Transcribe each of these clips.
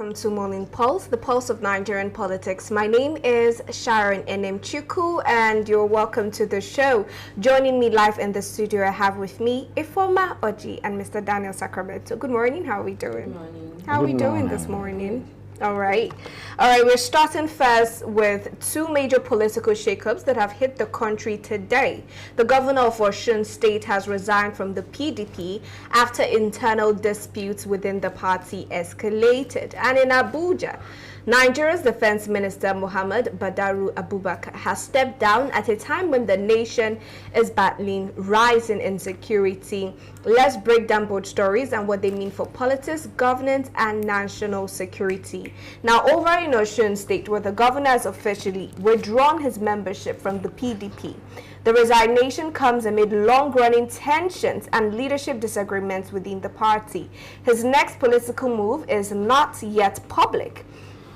welcome to Morning Pulse, the pulse of Nigerian politics. My name is Sharon Enemchuku, and you're welcome to the show. Joining me live in the studio, I have with me Ifoma Oji and Mr. Daniel Sacramento. Good morning. How are we doing? Good morning. How are we doing this morning? All right, we're starting first with two major political shakeups that have hit the country today. The governor of Osun State has resigned from the PDP after internal disputes within the party escalated. And in Abuja, Nigeria's Defense Minister Muhammad Badaru Abubakar has stepped down at a time when the nation is battling rising insecurity. Let's break down both stories and what they mean for politics, governance, and national security. Now, over in Osun State, where the governor has officially withdrawn his membership from the PDP, the resignation comes amid long-running tensions and leadership disagreements within the party. His next political move is not yet public,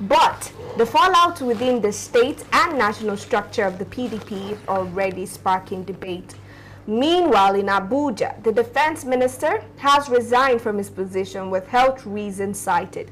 but the fallout within the state and national structure of the PDP is already sparking debate. Meanwhile, in Abuja, the defense minister has resigned from his position with health reasons cited.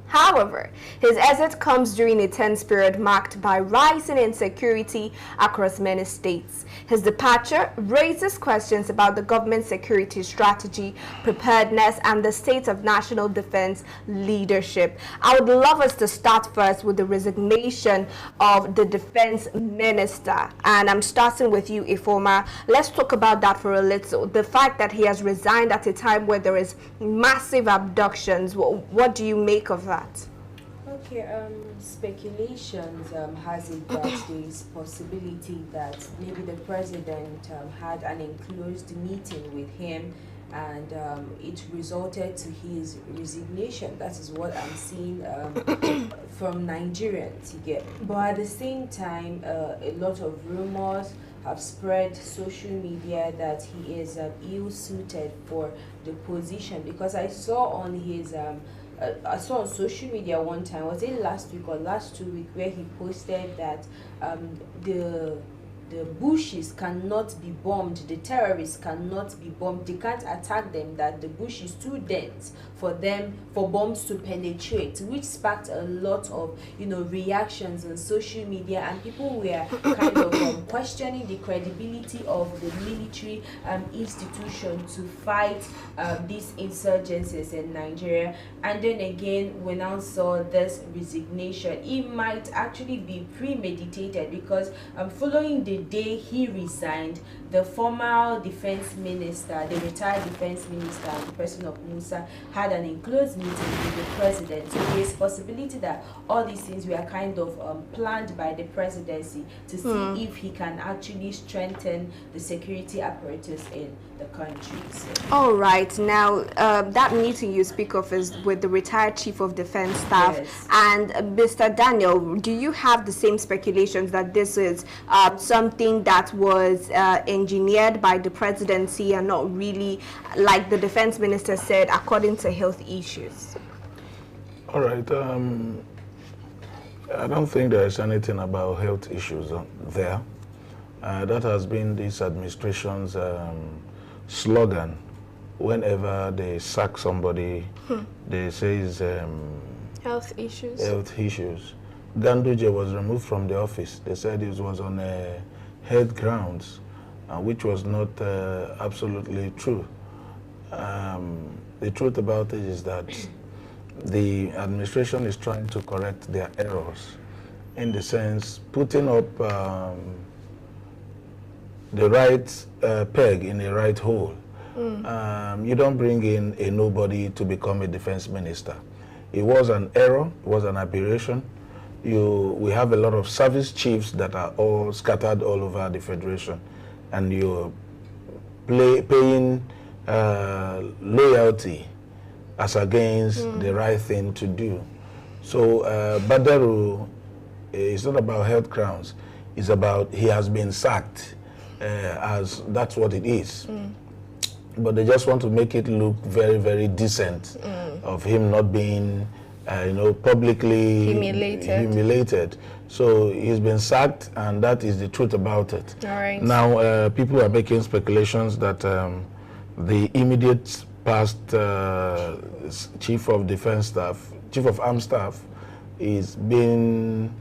However, his exit comes during a tense period marked by rising insecurity across many states. His departure raises questions about the government's security strategy, preparedness, and the state of national defense leadership. I would love us to start first with the resignation of the defense minister. And I'm starting with you, Ifoma. Let's talk about that for a little. The fact that he has resigned at a time where there is massive abductions, what do you make of that? Okay, speculations has it that there is possibility that maybe the president had an enclosed meeting with him and it resulted to his resignation. That is what I'm seeing from Nigerians. But at the same time, a lot of rumors have spread social media that he is ill-suited for the position, because I saw on his I saw on social media one time, was it last week or last 2 weeks, where he posted that the bushes cannot be bombed, the terrorists cannot be bombed, they can't attack them, that the bush is too dense for bombs to penetrate, which sparked a lot of reactions on social media, and people were kind of questioning the credibility of the military institution to fight these insurgencies in Nigeria. And then again, we now saw this resignation. It might actually be premeditated, because following the day he resigned, the former defense minister, the retired defense minister, the person of Musa, had an enclosed meeting with the president. So there is possibility that all these things were kind of planned by the presidency to see if he can actually strengthen the security apparatus in the country. So. All right. Now, that meeting you speak of is with the retired chief of defense staff. Yes. And Mr. Daniel, do you have the same speculations that this is something that was engineered by the presidency and not really, like the defense minister said, according to health issues? All right. I don't think there is anything about health issues there. That has been this administration's slogan. Whenever they sack somebody, they say it's health issues. Health issues. Ganduje was removed from the office. They said it was on health grounds, which was not absolutely true. The truth about it is that the administration is trying to correct their errors, in the sense putting up the right peg in the right hole. You don't bring in a nobody to become a defense minister. It was an error, it was an aberration. We have a lot of service chiefs that are all scattered all over the federation, and you're paying loyalty as against the right thing to do. So Badaru is not about health grounds. It's about he has been sacked, as that's what it is. But they just want to make it look very, very decent of him not being, publicly humiliated. So he's been sacked, and that is the truth about it. All right. Now, people are making speculations that the immediate past chief of defense staff, chief of armed staff is being,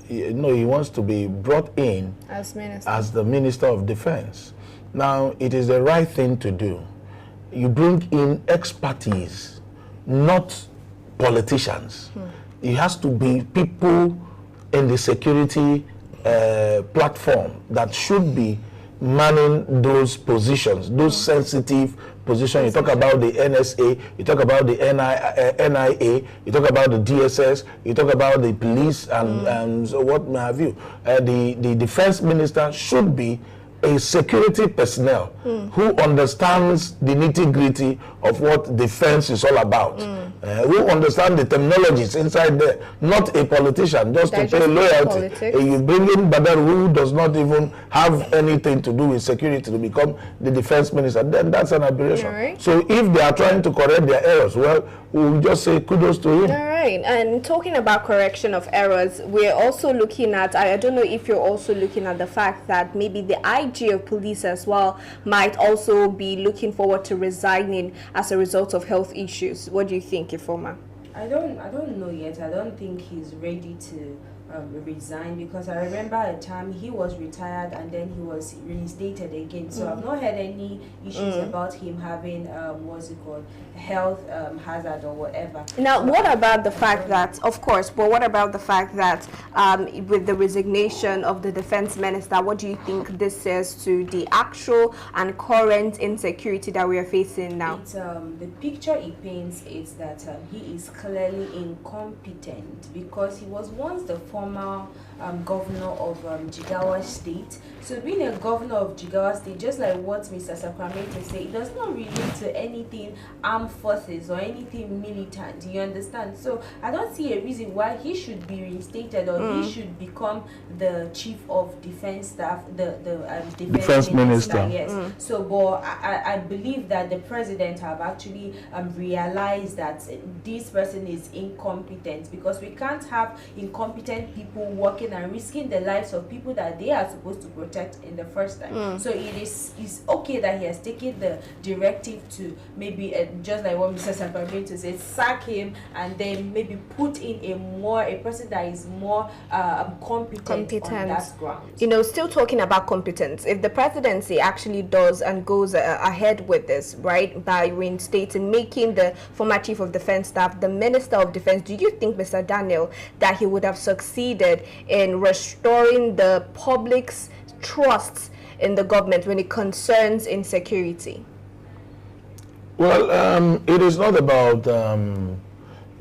he wants to be brought in as the Minister of Defense. Now, it is the right thing to do. You bring in expertise, not politicians. It has to be people in the security platform that should be manning those positions, those sensitive positions. You talk about the NSA, you talk about the NIA, you talk about the DSS, you talk about the police, and so what have you. The defense minister should be a security personnel who understands the nitty-gritty of what defense is all about, who understand the terminologies inside there, not a politician just to pay loyalty. You bring in Badar who does not even have anything to do with security to become the defense minister, then that's an aberration. Right. So if they are trying to correct their errors, well, we'll just say kudos to him. All right. And talking about correction of errors, we're also looking at, I don't know if you're also looking at the fact that maybe the IG of police as well might also be looking forward to resigning as a result of health issues. What do you think, Ifoma? I don't know yet. I don't think he's ready to resign, because I remember a time he was retired and then he was reinstated again. So I've not heard any issues about him having what's it called, health hazard or whatever. Now, what about the fact that, of course, but what about the fact that with the resignation of the defense minister, what do you think this says to the actual and current insecurity that we are facing now? It's, the picture he paints is that he is clearly incompetent, because he was once the former governor of Jigawa State. So being a governor of Jigawa State, just like what Mr. Sacramento said, it does not relate to anything armed forces or anything militant. You understand? So I don't see a reason why he should be reinstated or he should become the chief of defense staff, the defense minister. Yes. So, but I believe that the president have actually realized that this person is incompetent, because we can't have incompetent people working and risking the lives of people that they are supposed to protect in the first time. So it's okay that he has taken the directive to maybe just like what Mr. Sacramento said, sack him and then maybe put in a person that is more competent on that ground. You know, still talking about competence, if the presidency actually does and goes ahead with this, right, by reinstating, making the former chief of defense staff the minister of defense, do you think, Mr. Daniel, that he would have succeeded in restoring the public's trust in the government when it concerns insecurity? Well, it is not about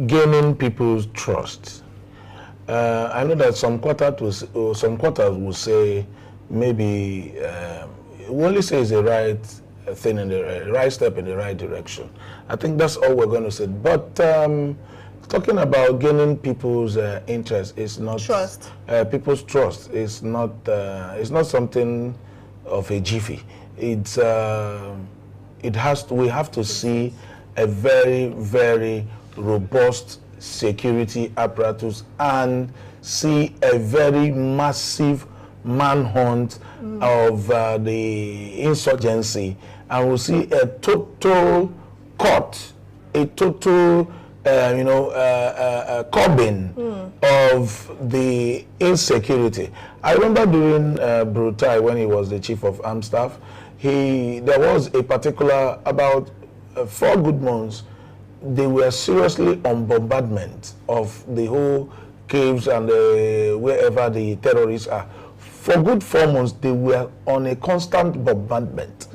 gaining people's trust. I know that some quarters will say maybe we only say it's the right thing in the right step in the right direction. I think that's all we're going to say. But talking about gaining people's interest is not trust. People's trust is not. It's not something of a jiffy. It's. We have to see a very, very robust security apparatus and see a very massive manhunt of the insurgency, and we'll see a total cut, a total curbing of the insecurity. I remember during Brutai, when he was the chief of armed staff, there was a particular, about 4 good months, they were seriously on bombardment of the whole caves and wherever the terrorists are. For good 4 months, they were on a constant bombardment.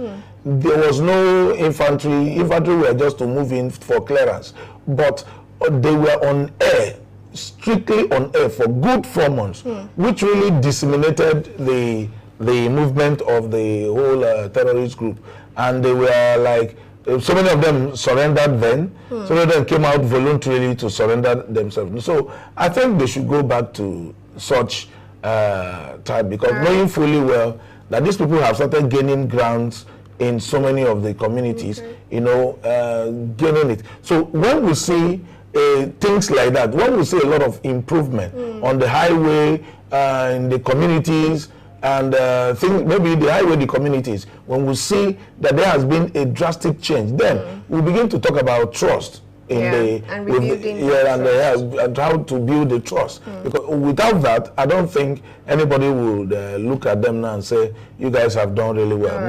There was no infantry. Infantry were just to move in for clearance. But they were on air, strictly on air for good 4 months, which really disseminated the movement of the whole terrorist group. And they were like, so many of them surrendered then, so many of them came out voluntarily to surrender themselves. So I think they should go back to such type, because knowing fully well that these people have started gaining grounds in so many of the communities, gaining it. So when we see things like that, when we see a lot of improvement on the highway, in the communities, and think maybe the higher the communities, when we see that there has been a drastic change, then we begin to talk about trust in and and how to build the trust. Because without that, I don't think anybody would look at them now and say, you guys have done really well.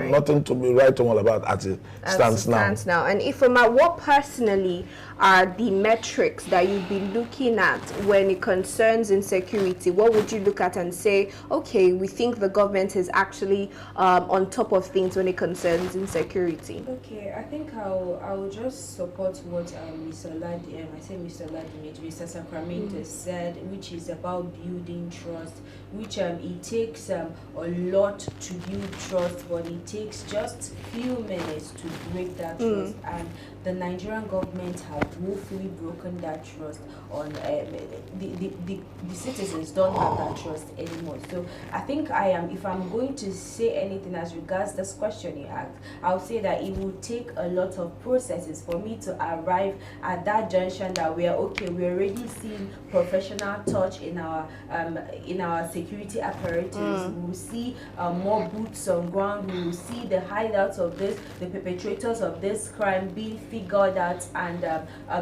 Nothing to be right all about as it stands now. And Ifema, what personally are the metrics that you'd be looking at when it concerns insecurity? What would you look at and say, okay, we think the government is actually on top of things when it concerns insecurity? Okay, I think I'll just support what Mr. Sacramento said, which is about building trust, which it takes a lot to build trust, but it takes just few minutes to break that trust, and the Nigerian government have woefully broken that trust on the citizens don't have that trust anymore. So I think if I'm going to say anything as regards this question you asked, I'll say that it will take a lot of processes for me to arrive at that junction that we're already seeing professional touch in our security apparatus. We will see more boots on ground. We will see the hideouts of the perpetrators of this crime being figured out and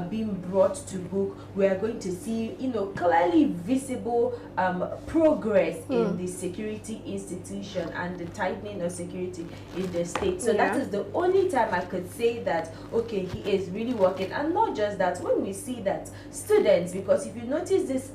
being brought to book. We are going to see, clearly visible progress in the security institution and the tightening of security in the state. So that is the only time I could say that, okay, he is really working. And not just that, when we see that students, because if you notice this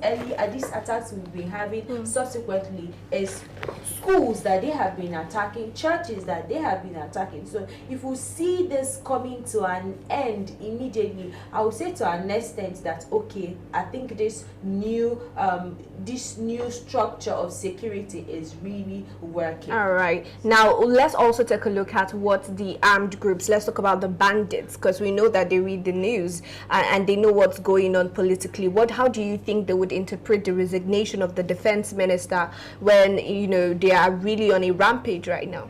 these attacks we've been having subsequently is schools that they have been attacking, churches that they have been attacking. So if we see this coming to an end immediately, I would say to an extent that, okay, I think this new structure of security is really working. All right, now let's also take a look at what the armed groups, let's talk about the bandits, because we know that they read the news and they know what's going on politically. How do you think they would interpret the resignation of the defense minister when they are really on a rampage right now?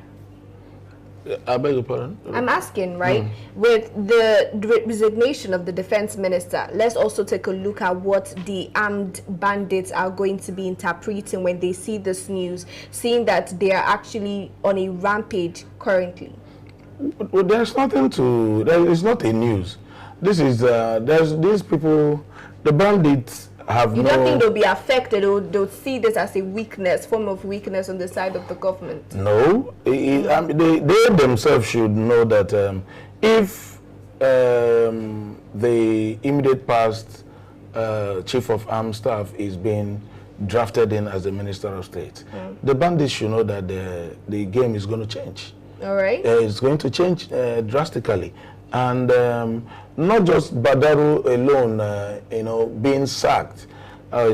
I beg your pardon? I'm asking, right? With the resignation of the defense minister, let's also take a look at what the armed bandits are going to be interpreting when they see this news, seeing that they are actually on a rampage currently. Well, there's nothing to... It's not a news. This is... there's these people... The bandits have You don't think they'll be affected, or they'll see this as a form of weakness on the side of the government? No. They themselves should know that if the immediate past chief of armed staff is being drafted in as the Minister of State, the bandits should know that the game is going to change. All right. It's going to change drastically. And not just Badaru alone, being sacked,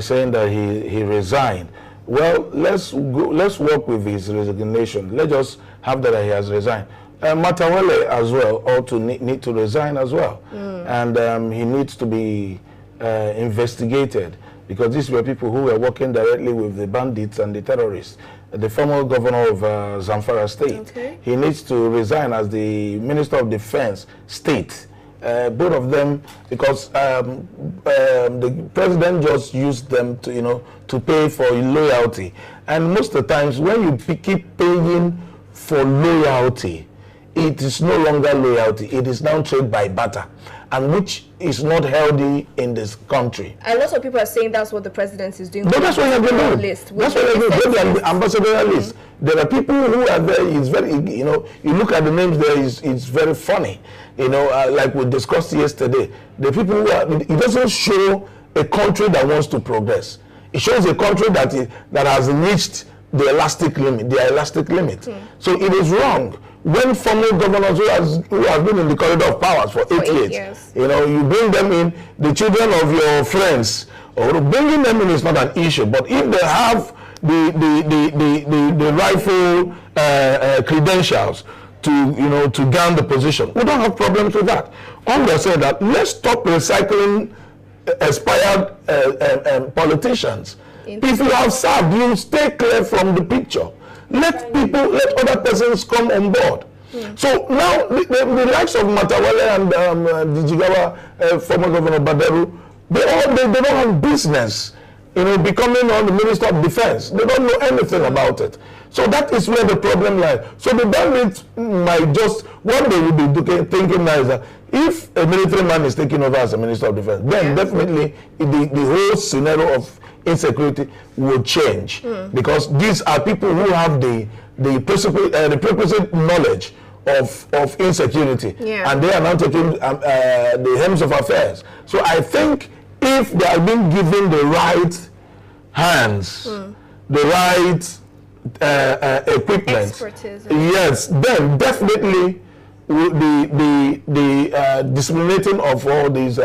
saying that he resigned. Well, let's work with his resignation. Let's just have that he has resigned. Matawale as well ought to need to resign as well, and he needs to be investigated, because these were people who were working directly with the bandits and the terrorists. The former governor of Zamfara State, he needs to resign as the Minister of Defense State. Both of them, because the president just used them to, to pay for loyalty. And most of the times, when you keep paying for loyalty, it is no longer loyalty. It is now trade by barter, and which is not healthy in this country. A lot of people are saying that's what the president is doing. But that's what you're doing. That's what you're doing. The ambassador list. There are people who are there. It's very, you look at the names there. It's very funny. Like we discussed yesterday. The people who are. It doesn't show a country that wants to progress. It shows a country that has reached the elastic limit. So it is wrong when former governors who have been in the corridor of powers for 8 years, you bring them in, the children of your friends, or bringing them in is not an issue. But if they have the rightful credentials to gain the position, we don't have problems with that. All we're saying that let's stop recycling expired politicians. If you have served, you stay clear from the picture. Let other persons come on board. So now the likes of Matawale and the Jigawa former Governor Badaru, they don't have business becoming on the Minister of Defense. They don't know anything about it. So that is where the problem lies. So the bandits might just, what they will be thinking now is that if a military man is taking over as a Minister of Defense, then definitely the whole scenario of insecurity will change. Because these are people who have the prerequisite knowledge of insecurity. And they are now taking the helms of affairs. So I think if they are being given the right hands, the right equipment, expertise, yes, then definitely the disseminating of all these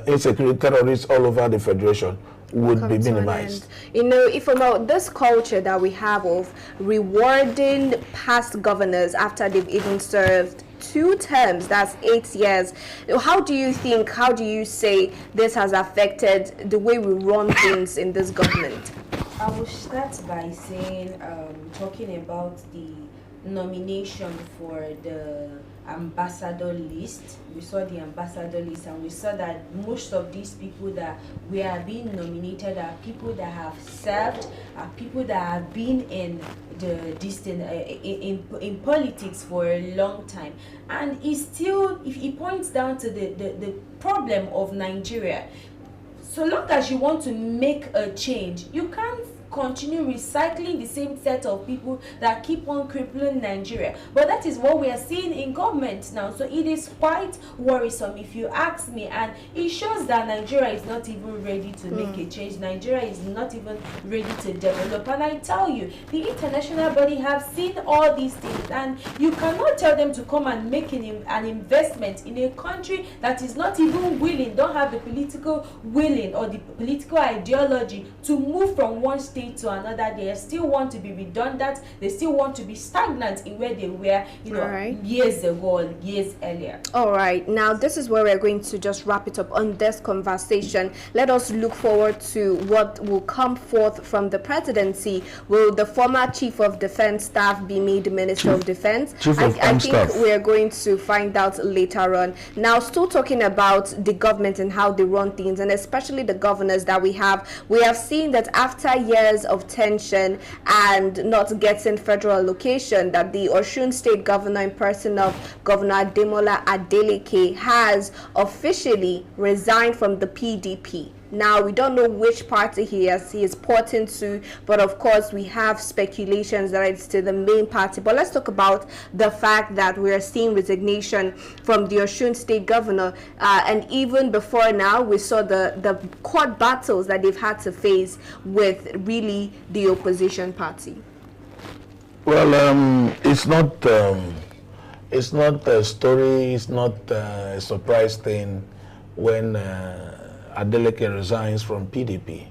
insecurity terrorists all over the Federation would be minimized. You know, if about this culture that we have of rewarding past governors after they've even served 2 terms, that's 8 years, how do you say this has affected the way we run things in this government? I will start by saying, talking about the nomination for the ambassador list. We saw the ambassador list and we saw that most of these people that we are being nominated are people that have served, are people that have been in the in politics for a long time. And he still, if he points down to the problem of Nigeria, so long as you want to make a change, you can't continue recycling the same set of people that keep on crippling Nigeria. But that is what we are seeing in government now. So it is quite worrisome if you ask me, and it shows that Nigeria is not even ready to make a change. Nigeria is not even ready to develop. And I tell you, the international body have seen all these things, and you cannot tell them to come and make an investment in a country that is not even willing, don't have the political willing or the political ideology to move from one state to another. They still want to be redundant. They still want to be stagnant in where they were, years ago, years earlier. All right. Now, this is where we're going to just wrap it up on this conversation. Let us look forward to what will come forth from the presidency. Will the former Chief of Defense Staff be made Minister of Defense? I think we're going to find out later on. Now, still talking about the government and how they run things, and especially the governors that we have seen that after years of tension and not getting federal allocation, that the Osun State Governor in person of Governor Ademola Adeleke has officially resigned from the PDP. Now, we don't know which party he is porting to, but of course we have speculations that it's to the main party. But let's talk about the fact that we are seeing resignation from the Osun State Governor, and even before now we saw the court battles that they've had to face with really the opposition party. Well, it's not a story, it's not a surprise thing when Adeleke resigns from PDP.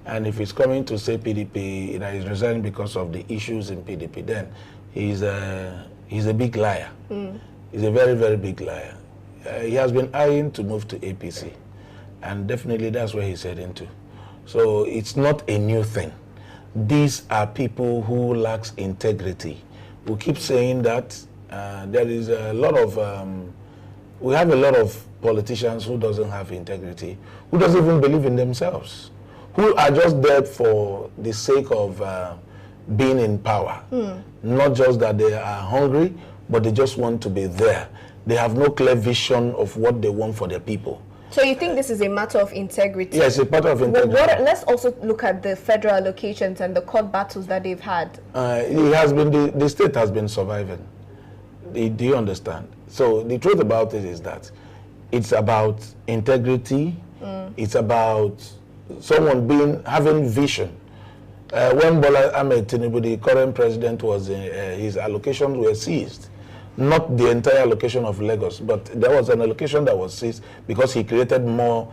And if he's coming to say PDP, that he's resigning because of the issues in PDP, then he's a big liar. He's a very, very big liar. He has been eyeing to move to APC, and definitely that's where he's heading to. So it's not a new thing. These are people who lacks integrity. We keep saying that there is a lot of, we have a lot of politicians who doesn't have integrity, who doesn't even believe in themselves, who are just there for the sake of being in power. Not just that they are hungry, but they just want to be there. They have no clear vision of what they want for their people. So you think this is a matter of integrity? Yes, a matter of integrity. Let's also look at the federal allocations and the court battles that they've had. It has been, the state has been surviving. Do you understand? So the truth about it is that it's about integrity. It's about someone having vision. When Bola Ahmed Tinubu, the current president, was his allocations were seized. Not the entire allocation of Lagos, but there was an allocation that was seized because he created more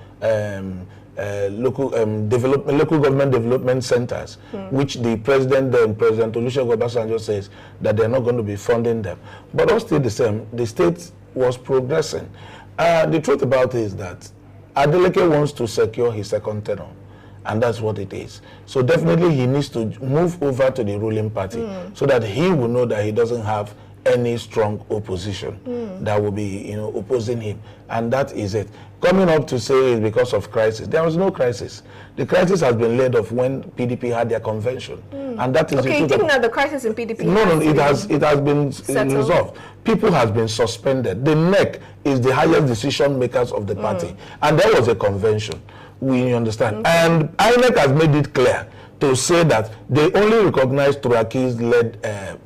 local government development centers, which the president, President Olusegun Obasanjo, says that they're not going to be funding them. But all still the same, the state was progressing. The truth about it is that Adeleke wants to secure his second term, and that's what it is. So definitely he needs to move over to the ruling party so that he will know that he doesn't have any strong opposition that will be, opposing him. And that is it. Coming up to say it's because of crisis. There was no crisis. The crisis has been led off when PDP had their convention. And that is okay, you think that the crisis in PDP No, it has been resolved. People has been suspended. The NEC is the highest decision makers of the party. And there was a convention. We understand. And INEC has made it clear to say that they only recognize Turaki's led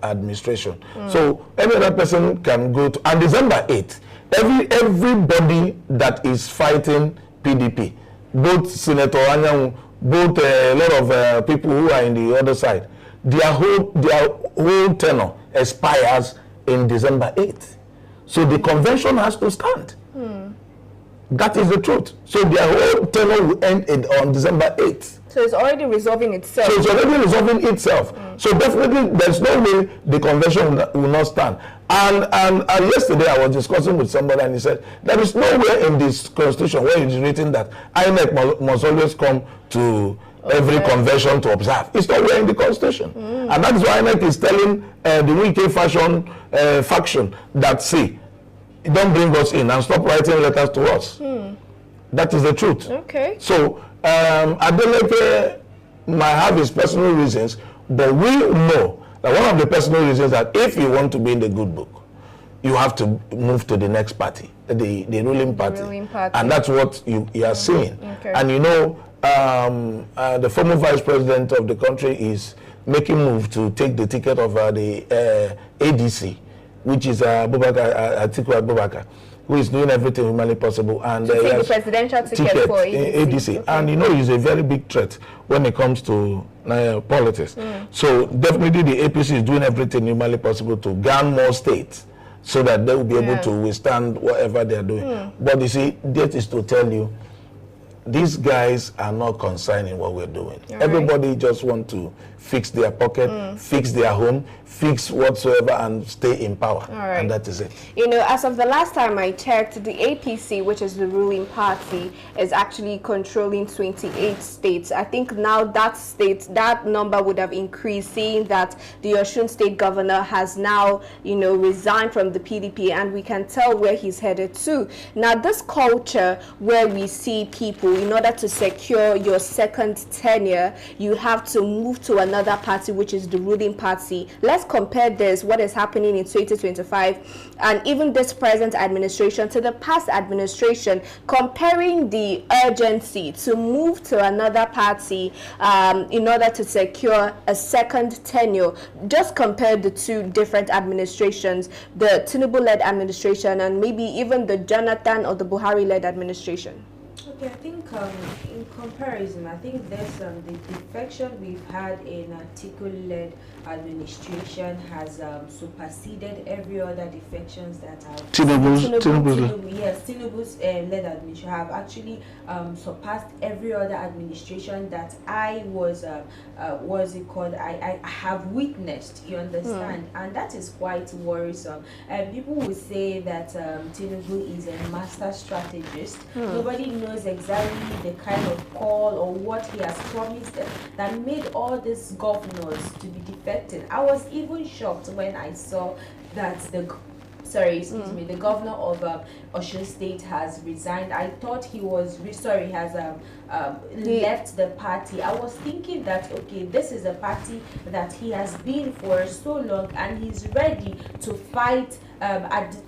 administration. So any other person can go to, and December 8th, everybody that is fighting PDP, both Senator Anyanwu, both a lot of people who are in the other side, their whole tenure expires in December 8th. So the convention has to stand. That is the truth. So their whole tenure will end on December 8th. So it's already resolving itself. So it's already resolving itself. So definitely there's no way the convention will not stand. And yesterday I was discussing with somebody and he said, there is nowhere in this constitution where it is written that INEC must always come to every convention to observe. It's nowhere in the constitution. And that is why INEC is telling the Wike faction that, see, don't bring us in and stop writing letters to us. That is the truth. Okay. So Adeleke might have his personal reasons, but we know that one of the personal reasons that if you want to be in the good book, you have to move to the next party, the ruling party. And that's what you are seeing. Okay. And the former vice president of the country is making move to take the ticket of the ADC, which is Atiku Abubakar, who is doing everything humanly possible. And to take the presidential ticket for ADC. Okay. And he's a very big threat when it comes to politics. So definitely the APC is doing everything humanly possible to gain more states so that they will be able to withstand whatever they are doing. But you see, that is to tell you, these guys are not concerned in what we're doing. Everybody just want to fix their pocket, fix their home, fix whatsoever, and stay in power. And that is it. As of the last time I checked, the APC, which is the ruling party, is actually controlling 28 states. I think now that number would have increased, seeing that the Osun state governor has now, resigned from the PDP, and we can tell where he's headed to. Now, this culture where we see people, in order to secure your second tenure, you have to move to another party, which is the ruling party. Let's compare this, what is happening in 2025, and even this present administration to the past administration, comparing the urgency to move to another party in order to secure a second tenure. Just compare the two different administrations, the Tinubu-led administration and maybe even the Jonathan or the Buhari-led administration. Okay, I think in comparison, I think there's the defection we've had in Atiku-led administration has superseded every other defections that have Tinubu's led administration have actually surpassed every other administration that I was I have witnessed, you understand, and that is quite worrisome. People will say that Tinubu is a master strategist. Nobody knows exactly the kind of call or what he has promised them that made all these governors to be defected. I was even shocked when I saw that the governor of Osun State has resigned. I thought he was left the party. I was thinking that, okay, this is a party that he has been for so long and he's ready to fight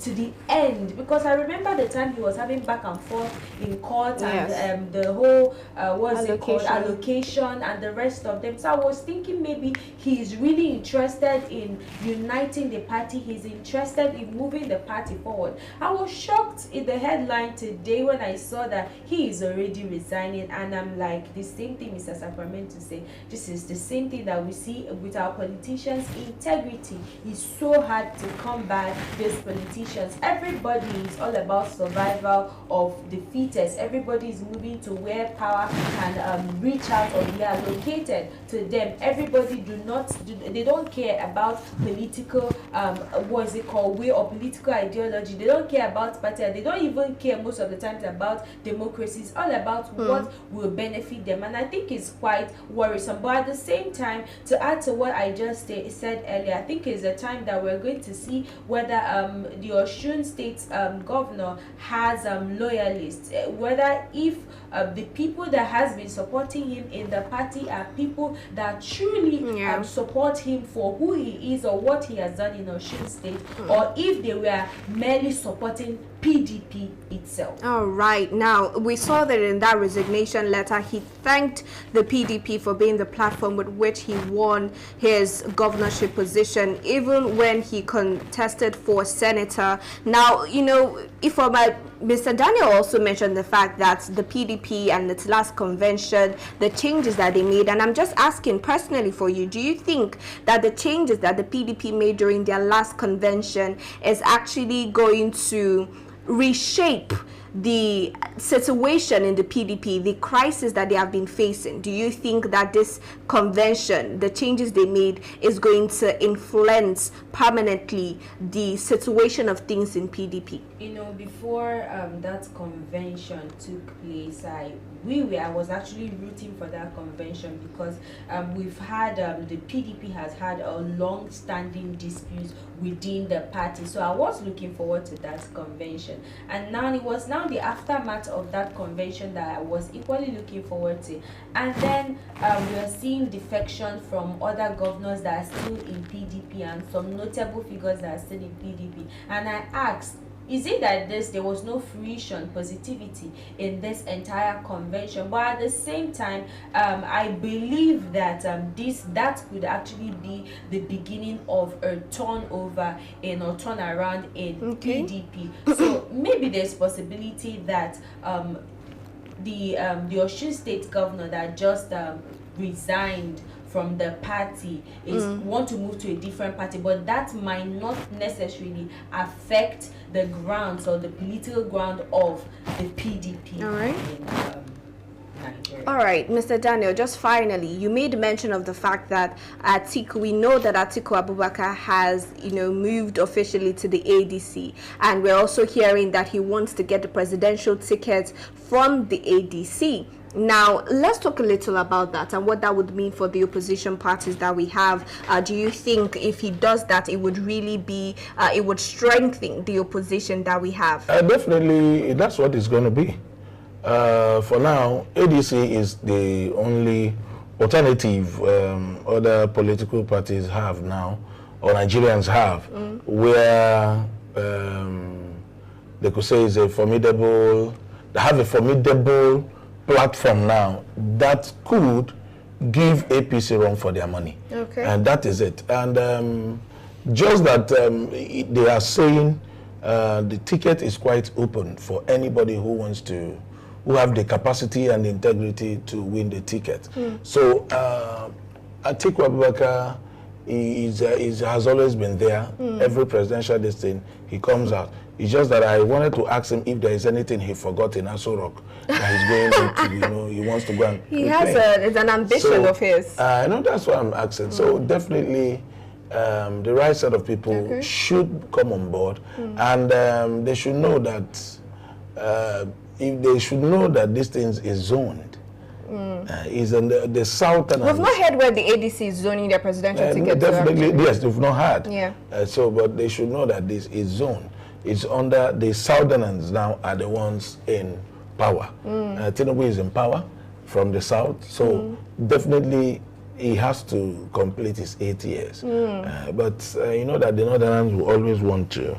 to the end, because I remember the time he was having back and forth in court and the whole allocation and the rest of them. So I was thinking maybe he's really interested in uniting the party. He's interested in moving the party forward. I was shocked in the headline today when I saw that he is already resigning, and I'm like, the same thing Mr. Sacramento to say. This is the same thing that we see with our politicians. Integrity is so hard to come by. These politicians, everybody is all about survival of the fittest. Everybody is moving to where power can reach out or be allocated to them. Everybody they don't care about political way of political ideology. They don't care about party. They don't even care most of the times about democracy. It's all about what will benefit them. And I think it's quite worrisome. But at the same time, to add to what I just said earlier, I think it's a time that we're going to see whether the Osun State's governor has loyalists, whether if the people that has been supporting him in the party are people that truly support him for who he is or what he has done in Osun State, or if they were merely supporting PDP itself. All right. Now, we saw that in that resignation letter, he thanked the PDP for being the platform with which he won his governorship position, even when he contested for senator. Now, you know, Mr. Daniel also mentioned the fact that the PDP and its last convention, the changes that they made, and I'm just asking personally for you, do you think that the changes that the PDP made during their last convention is actually going to reshape the situation in the PDP, the crisis that they have been facing? Do you think that this convention, the changes they made, is going to influence permanently the situation of things in PDP? You know, before that convention took place, I was actually rooting for that convention because we've had the PDP has had a long-standing dispute within the party, so I was looking forward to that convention. And now it was the aftermath of that convention that I was equally looking forward to. And then we are seeing defections from other governors that are still in PDP and some notable figures that are still in PDP. And I asked, is it that there was no fruition, positivity in this entire convention? But at the same time, I believe that that could actually be the beginning of a turnover or turnaround in PDP. So maybe there's possibility that the Osun State governor that just resigned from the party want to move to a different party, but that might not necessarily affect the grounds or the political ground of the PDP. All right. In Nigeria. All right, Mr. Daniel, just finally, you made mention of the fact that we know that Atiku Abubakar has, moved officially to the ADC, and we're also hearing that he wants to get the presidential ticket from the ADC. Now, let's talk a little about that and what that would mean for the opposition parties that we have. Do you think if he does that, it would really be, it would strengthen the opposition that we have? Definitely, that's what it's going to be. For now, ADC is the only alternative other political parties have now, or Nigerians have, where they could say is they have a formidable platform now that could give APC run for their money. Okay. And that is it. And just that they are saying the ticket is quite open for anybody who have the capacity and integrity to win the ticket. So Atiku Abubakar has always been there. Every presidential listing, he comes out. It's just that I wanted to ask him if there is anything he forgot in Aso Rock that he's going to, he wants to go and it's an ambition of his. That's what I'm asking. So definitely the right set of people should come on board, and they should know that this thing is zoned. Is in the southern. We've not heard where the ADC is zoning their presidential ticket. Definitely, yes, we've not heard. Yeah. But they should know that this is zoned. It's under the southerners now are the ones in power. Tinubu is in power from the south, so definitely he has to complete his 8 years. But you know that the northerners will always want to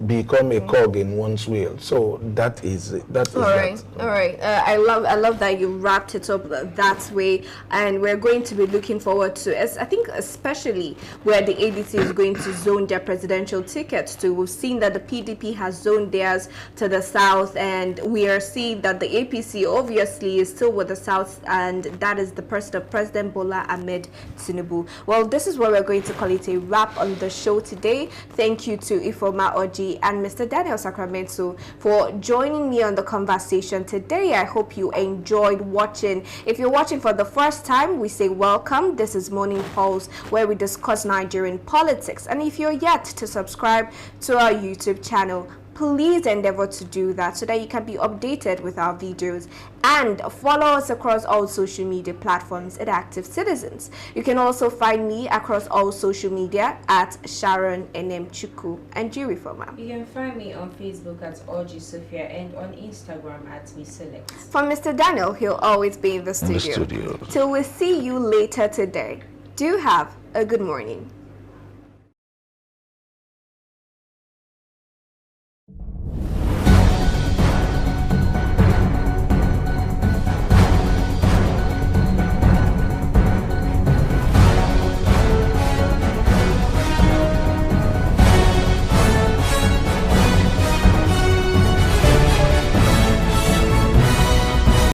become a cog in one's wheel. So that is it. All right. I love that you wrapped it up that way, and we're going to be looking forward to, I think, especially where the ADC is going to zone their presidential tickets to. We've seen that the PDP has zoned theirs to the south, and we are seeing that the APC obviously is still with the south, and that is the person of President Bola Ahmed Tinubu. Well, this is where we're going to call it a wrap on the show today. Thank you to Ifo Ifoma Oji, and Mr. Daniel Sacramento for joining me on the conversation today. I hope you enjoyed watching. If you're watching for the first time, we say welcome. This is Morning Pulse, where we discuss Nigerian politics. And if you're yet to subscribe to our YouTube channel, please endeavor to do that so that you can be updated with our videos, and follow us across all social media platforms at Active Citizens. You can also find me across all social media at Sharon NM Chuku and Jiri Foma. You can find me on Facebook at Oji Sophia and on Instagram at MeSelect. For Mr. Daniel, he'll always be in the studio. Till we see you later today, do have a good morning.